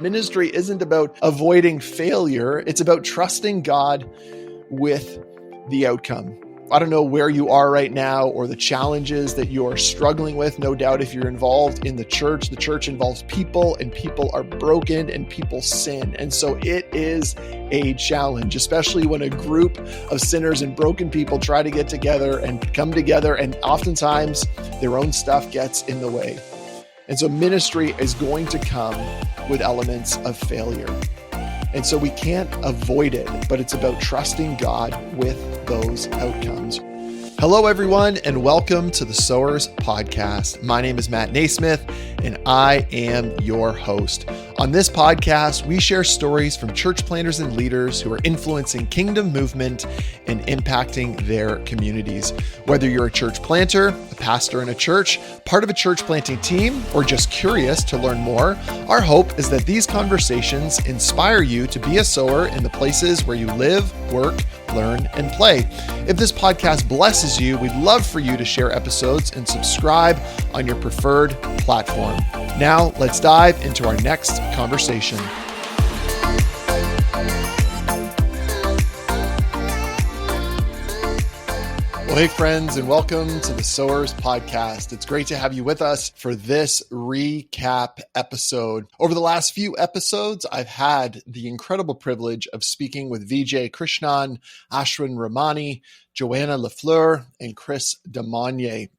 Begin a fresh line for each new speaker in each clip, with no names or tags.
Ministry isn't about avoiding failure. It's about trusting God with the outcome. I don't know where you are right now or the challenges that you're struggling with. No doubt if you're involved in the church involves people, and people are broken and people sin. And so it is a challenge, especially when a group of sinners and broken people try to get together and come together, and oftentimes their own stuff gets in the way. And so ministry is going to come with elements of failure. And so we can't avoid it, but it's about trusting God with those outcomes. Hello, everyone, and welcome to the Sowers Podcast. My name is Matt Naismith, and I am your host. On this podcast, we share stories from church planters and leaders who are influencing kingdom movement and impacting their communities. Whether you're a church planter, a pastor in a church, part of a church planting team, or just curious to learn more, our hope is that these conversations inspire you to be a sower in the places where you live, work, learn, and play. If this podcast blesses you, we'd love for you to share episodes and subscribe on your preferred platform. Now, let's dive into our next conversation. Well, hey friends, and welcome to the Sowers Podcast. It's great to have you with us for this recap episode. Over the last few episodes, I've had the incredible privilege of speaking with Vijay Krishnan, Ashwin Ramani, Joanna Lafleur, and Chris Demonier.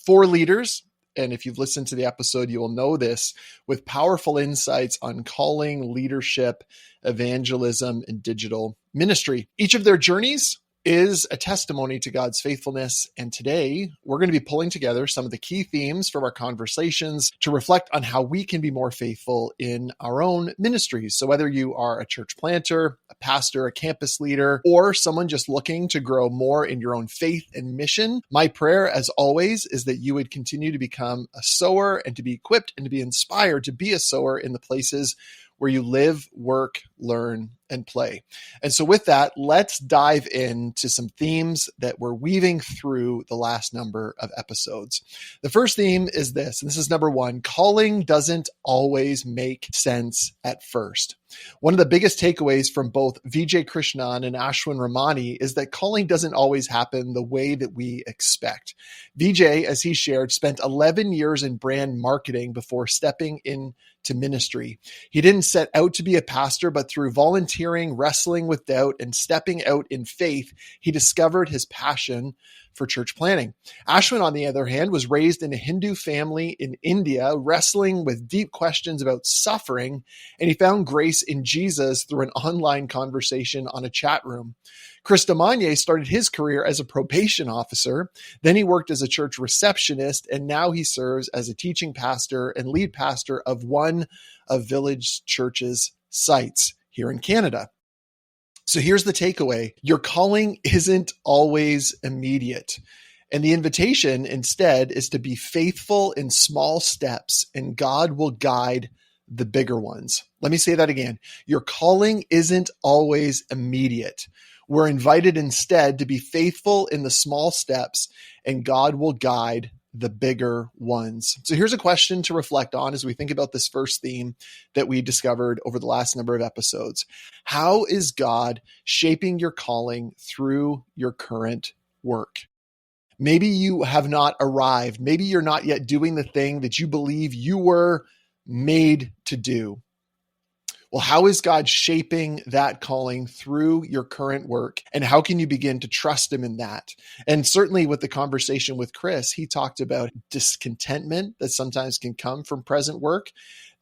4 leaders, and if you've listened to the episode, you will know this, with powerful insights on calling, leadership, evangelism, and digital ministry. Each of their journeys is a testimony to God's faithfulness. And today we're going to be pulling together some of the key themes from our conversations to reflect on how we can be more faithful in our own ministries. So whether you are a church planter, a pastor, a campus leader, or someone just looking to grow more in your own faith and mission, my prayer, as always, is that you would continue to become a sower and to be equipped and to be inspired to be a sower in the places where you live, work, learn, and play. And so with that, let's dive into some themes that we're weaving through the last number of episodes. The first theme is this, and this is number 1, calling doesn't always make sense at first. One of the biggest takeaways from both Vijay Krishnan and Ashwin Ramani is that calling doesn't always happen the way that we expect. Vijay, as he shared, spent 11 years in brand marketing before stepping into ministry. He didn't set out to be a pastor, but through volunteering, wrestling with doubt, and stepping out in faith, he discovered his passion for church planting. Ashwin, on the other hand, was raised in a Hindu family in India, wrestling with deep questions about suffering, and he found grace in Jesus through an online conversation on a chat room. Chris Demonier started his career as a probation officer, then he worked as a church receptionist, and now he serves as a teaching pastor and lead pastor of one of Village Church's sites here in Canada. So here's the takeaway. Your calling isn't always immediate. And the invitation instead is to be faithful in small steps, and God will guide the bigger ones. Let me say that again. Your calling isn't always immediate. We're invited instead to be faithful in the small steps, and God will guide the bigger ones. So here's a question to reflect on as we think about this first theme that we discovered over the last number of episodes. How is God shaping your calling through your current work? Maybe you have not arrived. Maybe you're not yet doing the thing that you believe you were made to do. Well, how is God shaping that calling through your current work? And how can you begin to trust him in that? And certainly with the conversation with Chris, he talked about discontentment that sometimes can come from present work,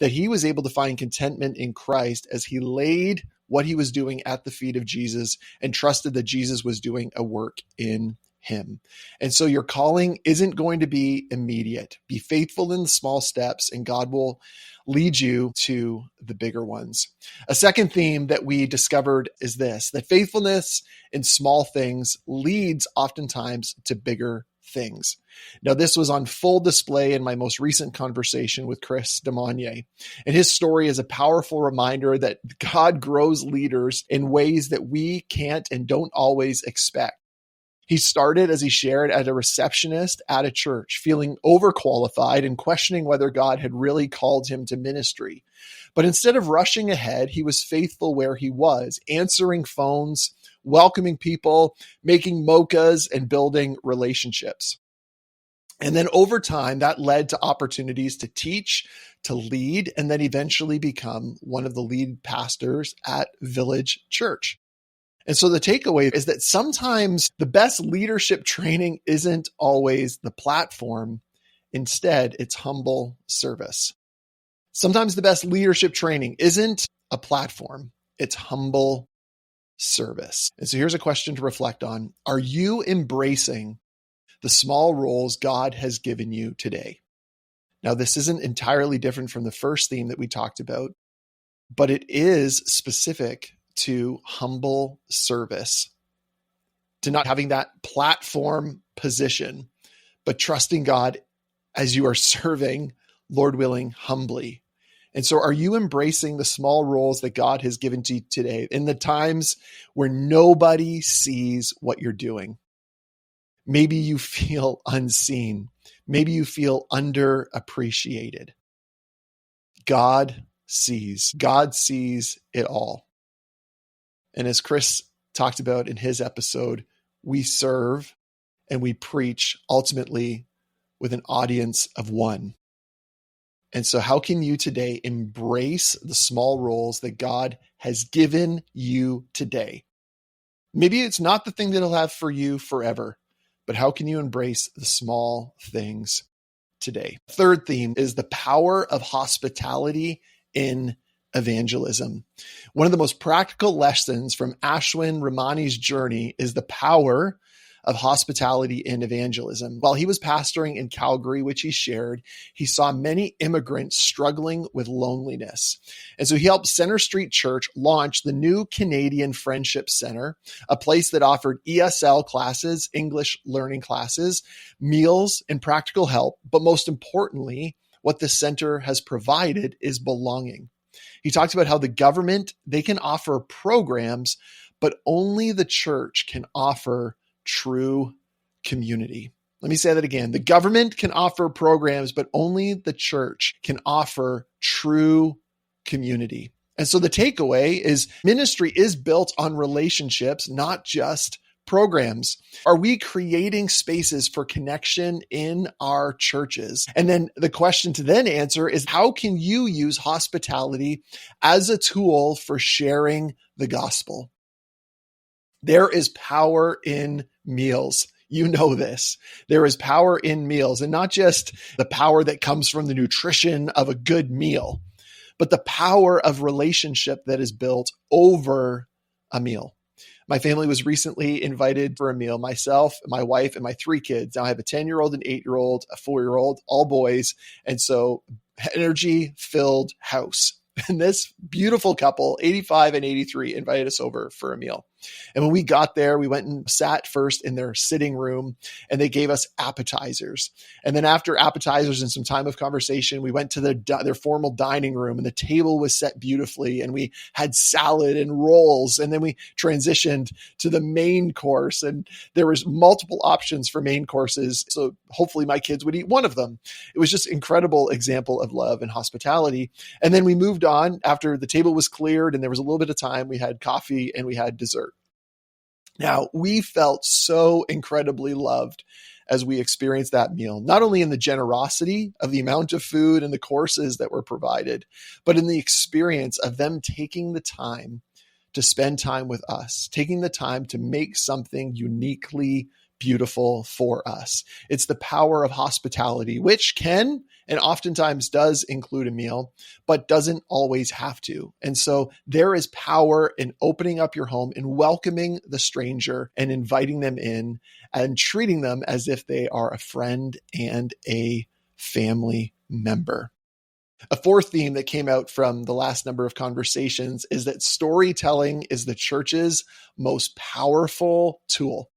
that he was able to find contentment in Christ as he laid what he was doing at the feet of Jesus and trusted that Jesus was doing a work in him. And so your calling isn't going to be immediate. Be faithful in the small steps, and God will lead you to the bigger ones. A second theme that we discovered is this, that faithfulness in small things leads oftentimes to bigger things. Now, this was on full display in my most recent conversation with Chris Demonier. And his story is a powerful reminder that God grows leaders in ways that we can't and don't always expect. He started, as he shared, as a receptionist at a church, feeling overqualified and questioning whether God had really called him to ministry. But instead of rushing ahead, he was faithful where he was, answering phones, welcoming people, making mochas, and building relationships. And then over time, that led to opportunities to teach, to lead, and then eventually become one of the lead pastors at Village Church. And so the takeaway is that sometimes the best leadership training isn't always the platform. Instead, it's humble service. Sometimes the best leadership training isn't a platform. It's humble service. And so here's a question to reflect on. Are you embracing the small roles God has given you today? Now, this isn't entirely different from the first theme that we talked about, but it is specific to humble service, to not having that platform position, but trusting God as you are serving, Lord willing, humbly. And so are you embracing the small roles that God has given to you today in the times where nobody sees what you're doing? Maybe you feel unseen. Maybe you feel underappreciated. God sees. God sees it all. And as Chris talked about in his episode, we serve and we preach ultimately with an audience of one. And so how can you today embrace the small roles that God has given you today? Maybe it's not the thing that he'll have for you forever, but how can you embrace the small things today? Third theme is the power of hospitality in evangelism. One of the most practical lessons from Ashwin Ramani's journey is the power of hospitality in evangelism. While he was pastoring in Calgary, which he shared, he saw many immigrants struggling with loneliness. And so he helped Center Street Church launch the new Canadian Friendship Center, a place that offered ESL classes, English learning classes, meals, and practical help. But most importantly, what the center has provided is belonging. He talks about how the government, they can offer programs, but only the church can offer true community. Let me say that again. The government can offer programs, but only the church can offer true community. And so the takeaway is ministry is built on relationships, not just programs. Are we creating spaces for connection in our churches? And then the question to then answer is, how can you use hospitality as a tool for sharing the gospel? There is power in meals. You know this. There is power in meals, and not just the power that comes from the nutrition of a good meal, but the power of relationship that is built over a meal. My family was recently invited for a meal, myself, my wife, and my 3 kids. Now I have a 10-year-old, an 8-year-old, a 4-year-old, all boys. And so energy-filled house. And this beautiful couple, 85 and 83, invited us over for a meal. And when we got there, we went and sat first in their sitting room, and they gave us appetizers. And then after appetizers and some time of conversation, we went to their formal dining room, and the table was set beautifully, and we had salad and rolls. And then we transitioned to the main course, and there was multiple options for main courses. So hopefully my kids would eat one of them. It was just an incredible example of love and hospitality. And then we moved on after the table was cleared and there was a little bit of time. We had coffee and we had dessert. Now, we felt so incredibly loved as we experienced that meal, not only in the generosity of the amount of food and the courses that were provided, but in the experience of them taking the time to spend time with us, taking the time to make something uniquely beautiful for us. It's the power of hospitality, which can and oftentimes does include a meal, but doesn't always have to. And so there is power in opening up your home and welcoming the stranger and inviting them in and treating them as if they are a friend and a family member. A fourth theme that came out from the last number of conversations is that storytelling is the church's most powerful tool.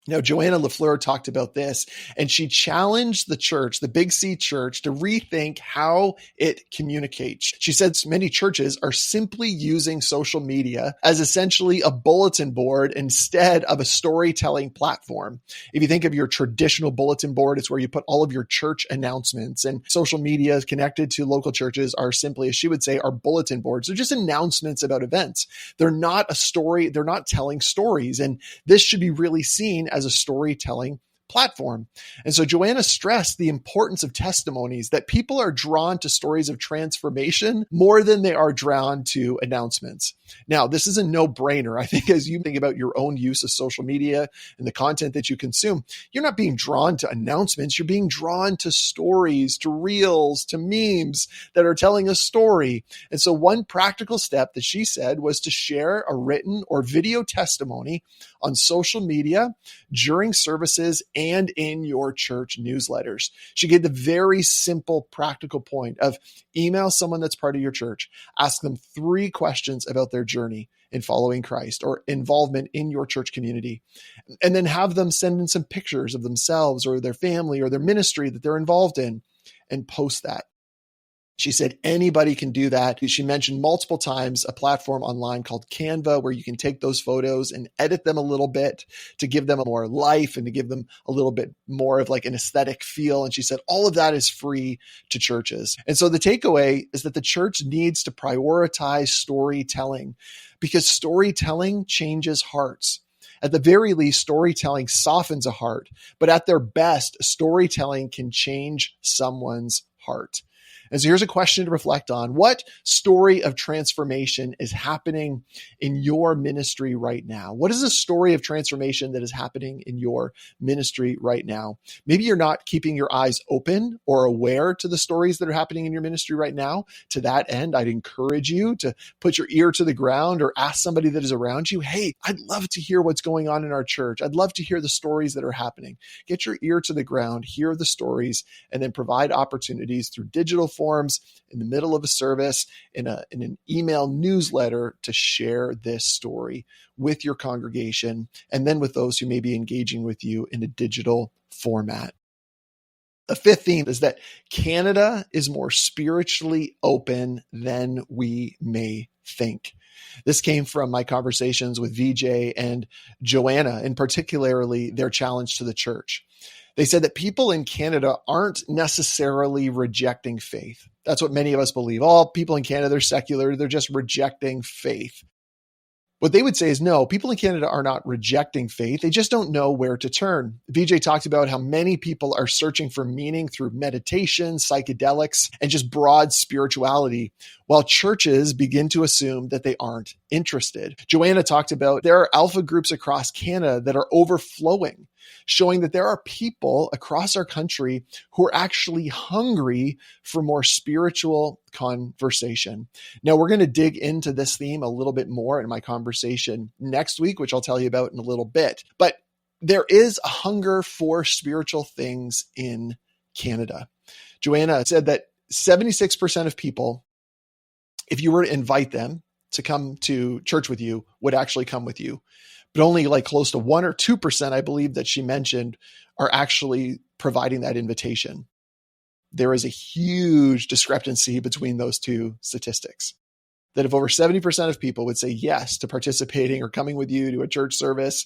Now, Joanna LaFleur talked about this, and she challenged the church, the Big C church, to rethink how it communicates. She said many churches are simply using social media as essentially a bulletin board instead of a storytelling platform. If you think of your traditional bulletin board, it's where you put all of your church announcements, and social media connected to local churches are simply, as she would say, are bulletin boards. They're just announcements about events. They're not a story. They're not telling stories. And this should be really seen as a storytelling platform. And so Joanna stressed the importance of testimonies, that people are drawn to stories of transformation more than they are drawn to announcements. Now, this is a no-brainer. I think as you think about your own use of social media and the content that you consume, you're not being drawn to announcements. You're being drawn to stories, to reels, to memes that are telling a story. And so one practical step that she said was to share a written or video testimony on social media during services and in your church newsletters. She gave the very simple, practical point of email someone that's part of your church, ask them 3 questions about their journey in following Christ or involvement in your church community, and then have them send in some pictures of themselves or their family or their ministry that they're involved in and post that. She said anybody can do that. She mentioned multiple times a platform online called Canva where you can take those photos and edit them a little bit to give them a more life and to give them a little bit more of like an aesthetic feel. And she said all of that is free to churches. And so the takeaway is that the church needs to prioritize storytelling because storytelling changes hearts. At the very least, storytelling softens a heart, but at their best, storytelling can change someone's heart. And so here's a question to reflect on. What story of transformation is happening in your ministry right now? What is a story of transformation that is happening in your ministry right now? Maybe you're not keeping your eyes open or aware to the stories that are happening in your ministry right now. To that end, I'd encourage you to put your ear to the ground or ask somebody that is around you, hey, I'd love to hear what's going on in our church. I'd love to hear the stories that are happening. Get your ear to the ground, hear the stories, and then provide opportunities through digital forms in the middle of a service, in an email newsletter to share this story with your congregation and then with those who may be engaging with you in a digital format. The 5th theme is that Canada is more spiritually open than we may think. This came from my conversations with VJ and Joanna, and particularly their challenge to the church. They said that people in Canada aren't necessarily rejecting faith. That's what many of us believe. All people in Canada are secular. They're just rejecting faith. What they would say is no, people in Canada are not rejecting faith. They just don't know where to turn. VJ talked about how many people are searching for meaning through meditation, psychedelics, and just broad spirituality, while churches begin to assume that they aren't interested. Joanna talked about there are alpha groups across Canada that are overflowing, showing that there are people across our country who are actually hungry for more spiritual conversation. Now, we're going to dig into this theme a little bit more in my conversation next week, which I'll tell you about in a little bit. But there is a hunger for spiritual things in Canada. Joanna said that 76% of people, if you were to invite them to come to church with you, would actually come with you. But only like close to 1 or 2%, I believe that she mentioned, are actually providing that invitation. There is a huge discrepancy between those two statistics. That if over 70% of people would say yes to participating or coming with you to a church service,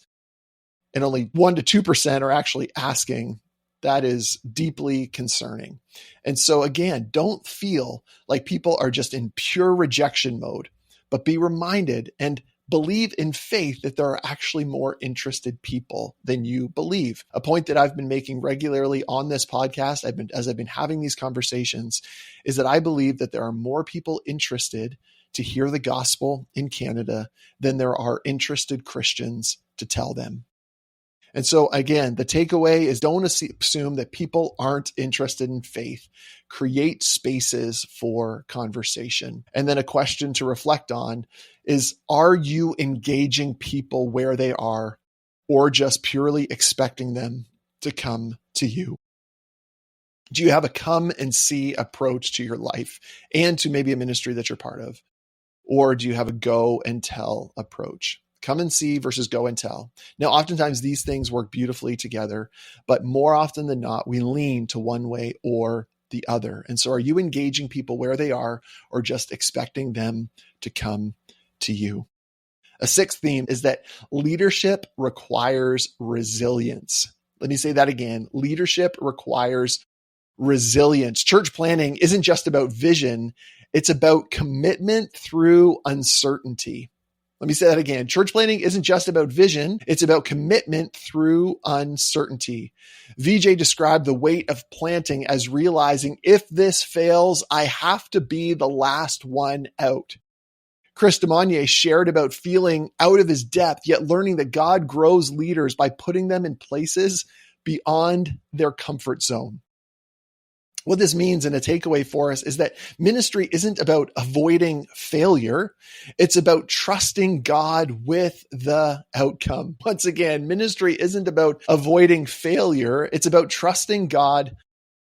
and only 1 to 2% are actually asking, that is deeply concerning. And so again, don't feel like people are just in pure rejection mode, but be reminded and believe in faith that there are actually more interested people than you believe. A point that I've been making regularly on this podcast, as I've been having these conversations, is that I believe that there are more people interested to hear the gospel in Canada than there are interested Christians to tell them. And so again, the takeaway is don't assume that people aren't interested in faith. Create spaces for conversation. And then a question to reflect on is, are you engaging people where they are or just purely expecting them to come to you? Do you have a come and see approach to your life and to maybe a ministry that you're part of? Or do you have a go and tell approach? come and see versus go and tell. Now, oftentimes these things work beautifully together, but more often than not, we lean to one way or the other. And so are you engaging people where they are or just expecting them to come to you? A sixth theme is that leadership requires resilience. Let me say that again. Leadership requires resilience. Church planning isn't just about vision. It's about commitment through uncertainty. Let me say that again. Church planning isn't just about vision. It's about commitment through uncertainty. VJ described the weight of planting as realizing if this fails, I have to be the last one out. Chris DeMonier shared about feeling out of his depth, yet learning that God grows leaders by putting them in places beyond their comfort zone. What this means, and a takeaway for us, is that ministry isn't about avoiding failure. It's about trusting God with the outcome. Once again, ministry isn't about avoiding failure. It's about trusting God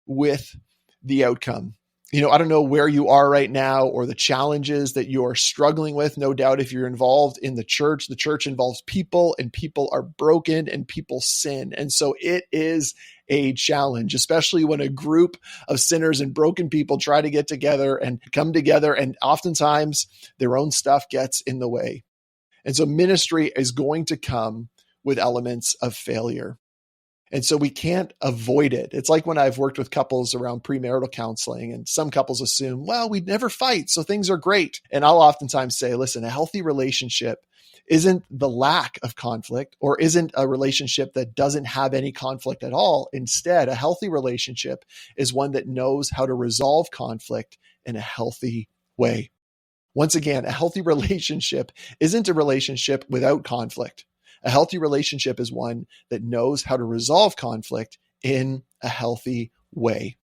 with the outcome. I don't know where you are right now or the challenges that you're struggling with. No doubt if you're involved in the church involves people, and people are broken and people sin. And so it is a challenge, especially when a group of sinners and broken people try to get together and come together, and oftentimes their own stuff gets in the way. And so ministry is going to come with elements of failure. And so we can't avoid it. It's like when I've worked with couples around premarital counseling, and some couples assume, well, we'd never fight, so things are great. And I'll oftentimes say, listen, a healthy relationship isn't the lack of conflict, or isn't a relationship that doesn't have any conflict at all. Instead, a healthy relationship is one that knows how to resolve conflict in a healthy way. Once again, a healthy relationship isn't a relationship without conflict. A healthy relationship is one that knows how to resolve conflict in a healthy way.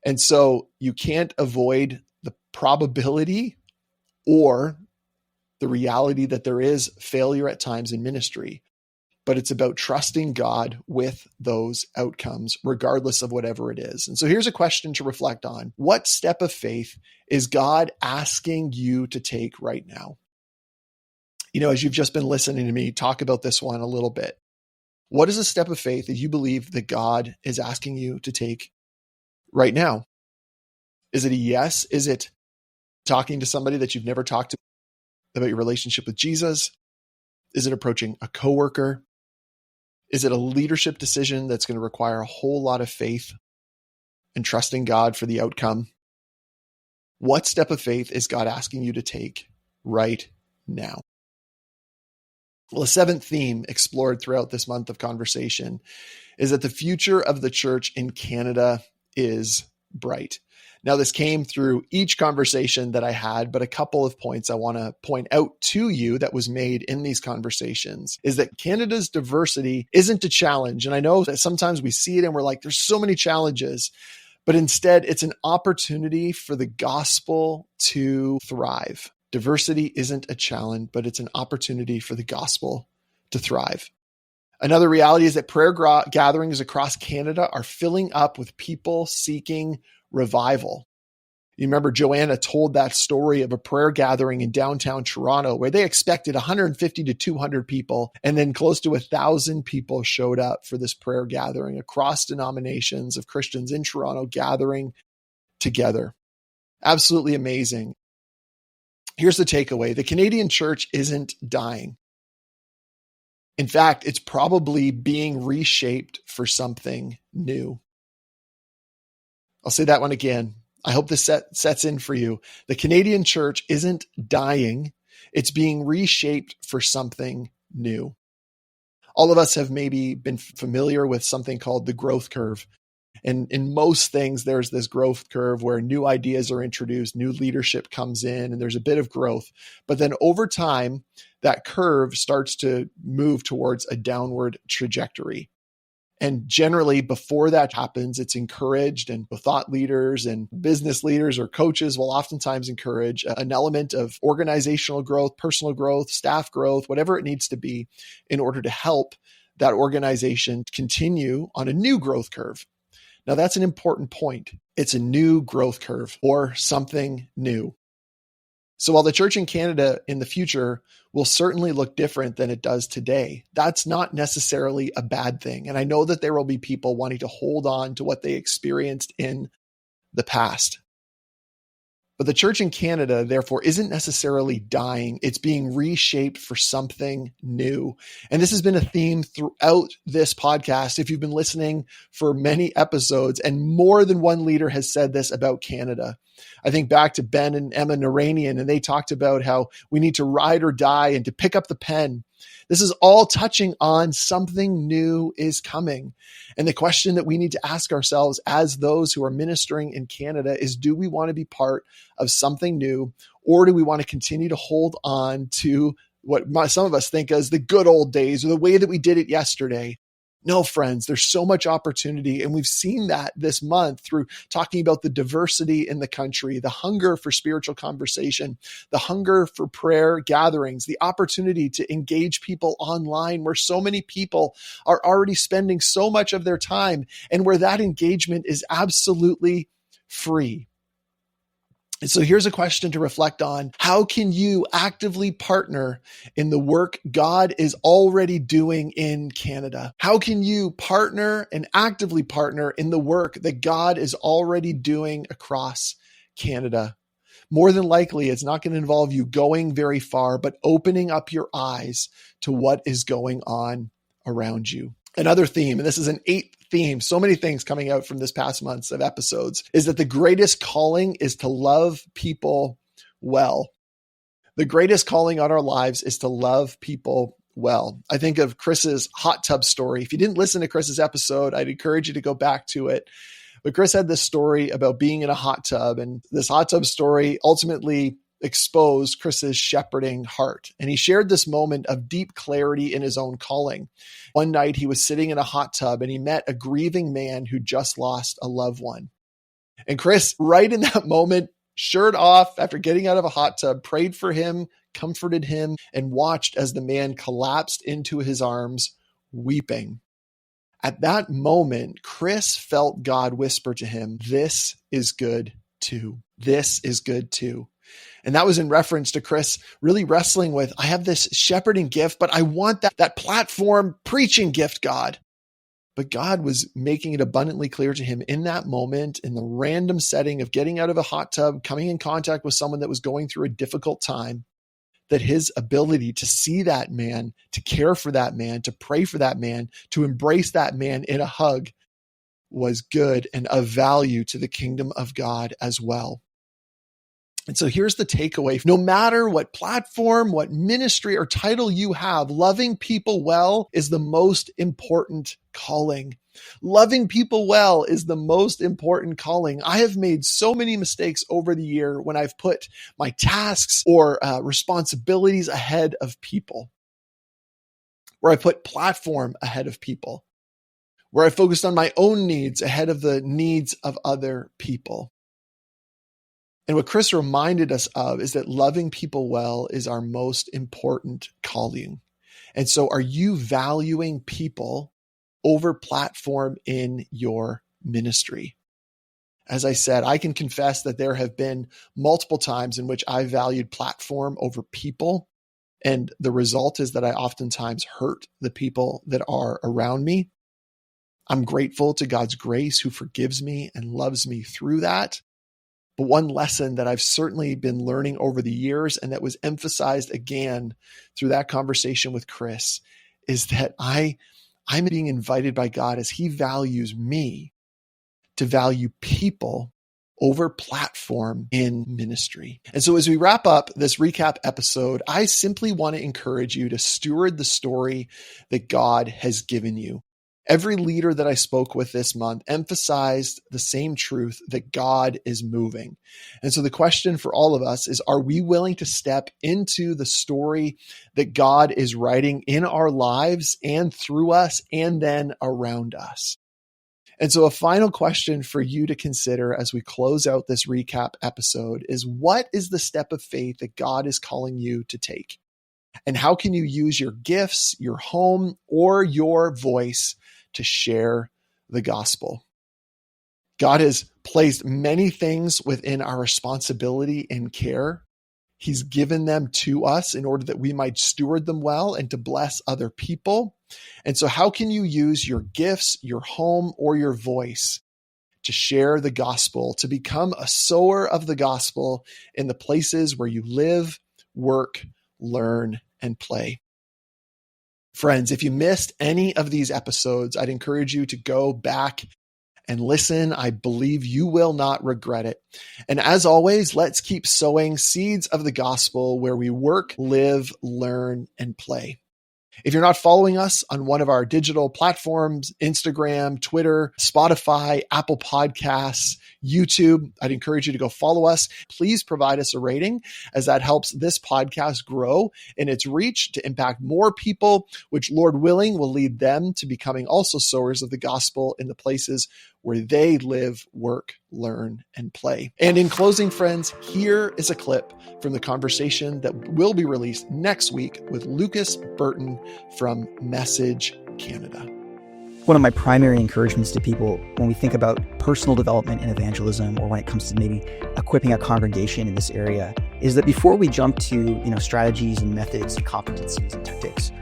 And so you can't avoid the probability or the reality that there is failure at times in ministry, but it's about trusting God with those outcomes, regardless of whatever it is. And so here's a question to reflect on. What step of faith is God asking you to take right now? As you've just been listening to me talk about this one a little bit, what is a step of faith that you believe that God is asking you to take right now? Is it a yes? Is it talking to somebody that you've never talked to about your relationship with Jesus? Is it approaching a coworker? Is it a leadership decision that's going to require a whole lot of faith and trusting God for the outcome? What step of faith is God asking you to take right now? Well, a seventh theme explored throughout this month of conversation is that the future of the church in Canada is bright. Now, this came through each conversation that I had, but a couple of points I want to point out to you that was made in these conversations is that Canada's diversity isn't a challenge. And I know that sometimes we see it and we're like, there's so many challenges, but instead it's an opportunity for the gospel to thrive. Diversity isn't a challenge, but it's an opportunity for the gospel to thrive. Another reality is that prayer gatherings across Canada are filling up with people seeking revival. You remember Joanna told that story of a prayer gathering in downtown Toronto where they expected 150 to 200 people, and then close to 1,000 people showed up for this prayer gathering across denominations of Christians in Toronto gathering together. Absolutely amazing. Here's the takeaway. The Canadian church isn't dying. In fact, it's probably being reshaped for something new. I'll say that one again. I hope this sets in for you. The Canadian church isn't dying. It's being reshaped for something new. All of us have maybe been familiar with something called the growth curve. And in most things, there's this growth curve where new ideas are introduced, new leadership comes in, and there's a bit of growth. But then over time, that curve starts to move towards a downward trajectory. And generally, before that happens, it's encouraged, and thought leaders and business leaders or coaches will oftentimes encourage an element of organizational growth, personal growth, staff growth, whatever it needs to be in order to help that organization continue on a new growth curve. Now, that's an important point. It's a new growth curve or something new. So while the church in Canada in the future will certainly look different than it does today, that's not necessarily a bad thing. And I know that there will be people wanting to hold on to what they experienced in the past. But the church in Canada, therefore, isn't necessarily dying. It's being reshaped for something new. And this has been a theme throughout this podcast. If you've been listening for many episodes, and more than one leader has said this about Canada. I think back to Ben and Emma Naranian, and they talked about how we need to ride or die and to pick up the pen. This is all touching on something new is coming. And the question that we need to ask ourselves as those who are ministering in Canada is, do we want to be part of something new, or do we want to continue to hold on to what some of us think as the good old days or the way that we did it yesterday? No, friends, there's so much opportunity. And we've seen that this month through talking about the diversity in the country, the hunger for spiritual conversation, the hunger for prayer gatherings, the opportunity to engage people online where so many people are already spending so much of their time and where that engagement is absolutely free. And so here's a question to reflect on. How can you actively partner in the work God is already doing in Canada? How can you partner and actively partner in the work that God is already doing across Canada? More than likely, it's not going to involve you going very far, but opening up your eyes to what is going on around you. Another theme, and this is an 8th theme, so many things coming out from this past months of episodes, is that the greatest calling is to love people well. The greatest calling on our lives is to love people well. I think of Chris's hot tub story. If you didn't listen to Chris's episode, I'd encourage you to go back to it. But Chris had this story about being in a hot tub, and this hot tub story ultimately exposed Chris's shepherding heart. And he shared this moment of deep clarity in his own calling. One night he was sitting in a hot tub and he met a grieving man who just lost a loved one. And Chris, right in that moment, shirt off after getting out of a hot tub, prayed for him, comforted him, and watched as the man collapsed into his arms, weeping. At that moment, Chris felt God whisper to him, "This is good too. This is good too." And that was in reference to Chris really wrestling with, I have this shepherding gift, but I want that platform preaching gift, God. But God was making it abundantly clear to him in that moment, in the random setting of getting out of a hot tub, coming in contact with someone that was going through a difficult time, that his ability to see that man, to care for that man, to pray for that man, to embrace that man in a hug was good and of value to the kingdom of God as well. And so here's the takeaway. No matter what platform, what ministry or title you have, loving people well is the most important calling. Loving people well is the most important calling. I have made so many mistakes over the year when I've put my tasks or responsibilities ahead of people, where I put platform ahead of people, where I focused on my own needs ahead of the needs of other people. And what Chris reminded us of is that loving people well is our most important calling. And so are you valuing people over platform in your ministry? As I said, I can confess that there have been multiple times in which I valued platform over people. And the result is that I oftentimes hurt the people that are around me. I'm grateful to God's grace who forgives me and loves me through that. But one lesson that I've certainly been learning over the years, and that was emphasized again through that conversation with Chris, is that I'm being invited by God as he values me to value people over platform in ministry. And so as we wrap up this recap episode, I simply want to encourage you to steward the story that God has given you. Every leader that I spoke with this month emphasized the same truth, that God is moving. And so the question for all of us is, are we willing to step into the story that God is writing in our lives and through us and then around us? And so a final question for you to consider as we close out this recap episode is, what is the step of faith that God is calling you to take? And how can you use your gifts, your home, or your voice to share the gospel? God has placed many things within our responsibility and care. He's given them to us in order that we might steward them well and to bless other people. And so how can you use your gifts, your home, or your voice to share the gospel, to become a sower of the gospel in the places where you live, work, learn, and play? Friends, if you missed any of these episodes, I'd encourage you to go back and listen. I believe you will not regret it. And as always, let's keep sowing seeds of the gospel where we work, live, learn, and play. If you're not following us on one of our digital platforms, Instagram, Twitter, Spotify, Apple Podcasts, YouTube, I'd encourage you to go follow us. Please provide us a rating, as that helps this podcast grow in its reach to impact more people, which, Lord willing, will lead them to becoming also sowers of the gospel in the places where they live, work, learn, and play. And in closing, friends, here is a clip from the conversation that will be released next week with Lucas Burton from Message Canada.
One of my primary encouragements to people when we think about personal development and evangelism, or when it comes to maybe equipping a congregation in this area, is that before we jump to strategies and methods and competencies and tactics,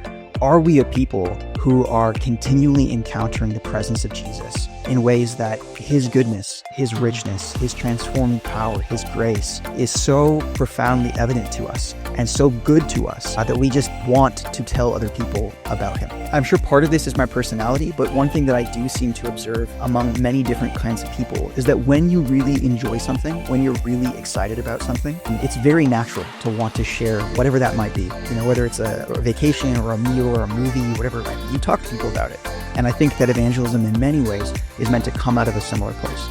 are we a people who are continually encountering the presence of Jesus in ways that his goodness, his richness, his transforming power, his grace is so profoundly evident to us and so good to us that we just want to tell other people about him? I'm sure part of this is my personality, but one thing that I do seem to observe among many different kinds of people is that when you really enjoy something, when you're really excited about something, it's very natural to want to share whatever that might be. Whether it's a vacation or a meal or a movie, whatever it might be, you talk to people about it. And I think that evangelism in many ways is meant to come out of a similar place.